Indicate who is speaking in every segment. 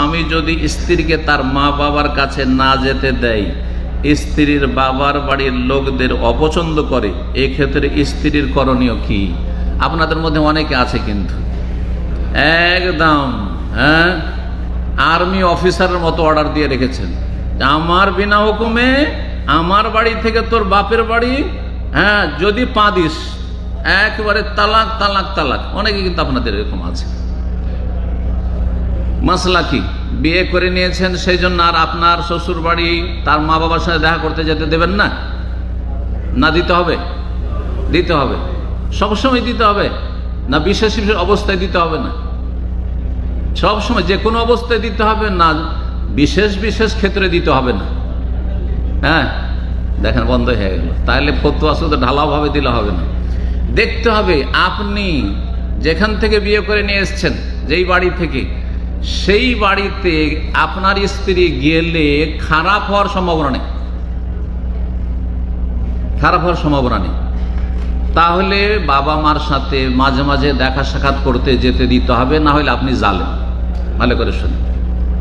Speaker 1: স্বামী যদি স্ত্রীকে তার মা বাবার কাছে না যেতে দেয়, স্ত্রীর বাবার বাড়ির লোকদের অপছন্দ করে, এক্ষেত্রে স্ত্রীর করণীয় কি? আপনাদের মধ্যে অনেকে আছে কিন্তু একদম আর্মি অফিসারের মতো অর্ডার দিয়ে রেখেছেন, আমার বিনা হুকুমে আমার বাড়ি থেকে তোর বাপের বাড়ি যদি পা দিস একেবারে তালাক তালাক তালাক। অনেকে কিন্তু আপনাদের এরকম আছে। মাসলা কি? বিয়ে করে নিয়েছেন সেই জন্য আর আপনার শ্বশুর বাড়ি তার মা বাবার সাথে দেখা করতে যেতে দেবেন না? না দিতে হবে? দিতে হবে। সবসময় দিতে হবে না? বিশেষ বিশেষ অবস্থায় দিতে হবে না? সবসময় যে কোনো অবস্থায় দিতে হবে না? বিশেষ বিশেষ ক্ষেত্রে দিতে হবে না? দেখেন বন্ধ হয়ে গেল। তাহলে ফতোয়া শুধু ঢালাওভাবে দিলে হবে না, দেখতে হবে আপনি যেখান থেকে বিয়ে করে নিয়ে এসছেন, যেই বাড়ি থেকে, সেই বাড়িতে আপনার স্ত্রী গেলে খারাপ হওয়ার সম্ভাবনা নেই, খারাপ হওয়ার সম্ভাবনা নেই। তাহলে বাবা মার সাথে মাঝে মাঝে দেখা সাক্ষাৎ করতে যেতে দিতে হবে, না হলে আপনি জালেন। ভালো করে শুনুন,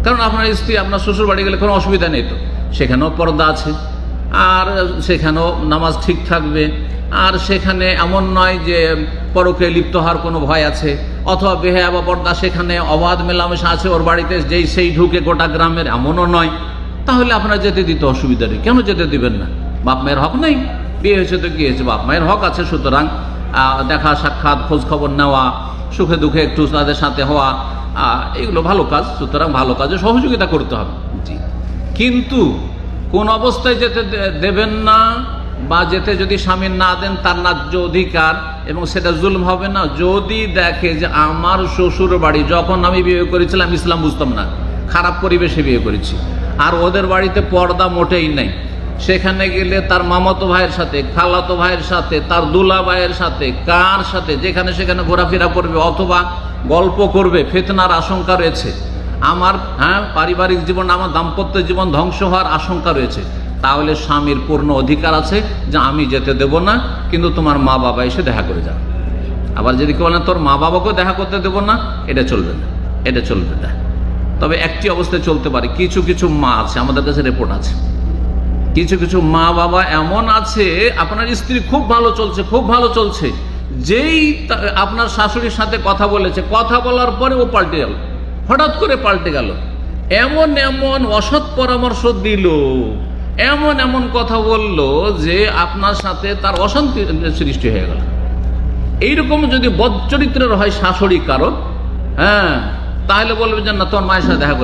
Speaker 1: কারণ আপনার স্ত্রী আপনার শ্বশুর বাড়ি গেলে কোনো অসুবিধা নেই তো, সেখানেও পর্দা আছে, আর সেখানেও নামাজ ঠিক থাকবে, আর সেখানে এমন নয় যে পরকে লিপ্ত হওয়ার কোনো ভয় আছে, অথবা বেহায়া বা পর্দা সেখানে অবাধ মেলামেশা আছে ওর বাড়িতে, যেই সেই ঢুকে গোটা গ্রামের, এমনও নয়। তাহলে আপনার যেতে দিতে অসুবিধা নেই। কেন যেতে দিবেন না? বাপ মায়ের হক নেই? বিয়ে হয়েছে তো কি হয়েছে, বাপ মায়ের হক আছে। সুতরাং দেখা সাক্ষাৎ, খোঁজ খবর নেওয়া, সুখে দুঃখে একটু তাদের সাথে হওয়া, এগুলো ভালো কাজ। সুতরাং ভালো কাজে সহযোগিতা করতে হবে। জি, কিন্তু কোন অবস্থায় যেতে দেবেন না, বা যেতে যদি স্বামী না দেন তার ন্যায্য অধিকার, এবং সেটা জুলম হবে না যদি দেখে যে আমার শ্বশুর বাড়ি যখন আমি বিয়ে করেছিলাম ইসলাম বুঝতাম না, খারাপ পরিবেশে বিয়ে করেছি, আর ওদের বাড়িতে পর্দা মোটেই নেই, সেখানে গেলে তার মামাতো ভাইয়ের সাথে, খালাতো ভাইয়ের সাথে, তার দুলা ভাইয়ের সাথে, কার সাথে যেখানে সেখানে ঘোরাফেরা করবে অথবা গল্প করবে, ফিতনার আশঙ্কা রয়েছে, আমার পারিবারিক জীবন, আমার দাম্পত্য জীবন ধ্বংস হওয়ার আশঙ্কা রয়েছে, তাহলে স্বামীর পূর্ণ অধিকার আছে যে আমি যেতে দেব না, কিন্তু তোমার মা বাবা এসে দেখা করে যাবে। আবার যদি কেউ বলেন তোর মা বাবাকেও দেখা করতে দেব না, এটা চলবে না, এটা চলবে না। তবে একটি অবস্থায় চলতে পারে, কিছু কিছু মা আছে, আমাদের কাছে রিপোর্ট আছে, কিছু কিছু মা বাবা এমন আছে, আপনার স্ত্রী খুব ভালো চলছে, খুব ভালো চলছে, যেই আপনার শাশুড়ির সাথে কথা বলেছে, কথা বলার পরে ও পাল্টে গেল, হঠাৎ করে পাল্টে গেল, এমন এমন অসৎ পরামর্শ দিল, এমন এমন কথা বলল যে আপনার সাথে তার অশান্তি সৃষ্টি হয়ে গেল। এইরকম যদি বদ চরিত্রের হয় শাশুড়ি কারো, তাহলে বলবে যে না, তোমার মায়ের সাথে দেখা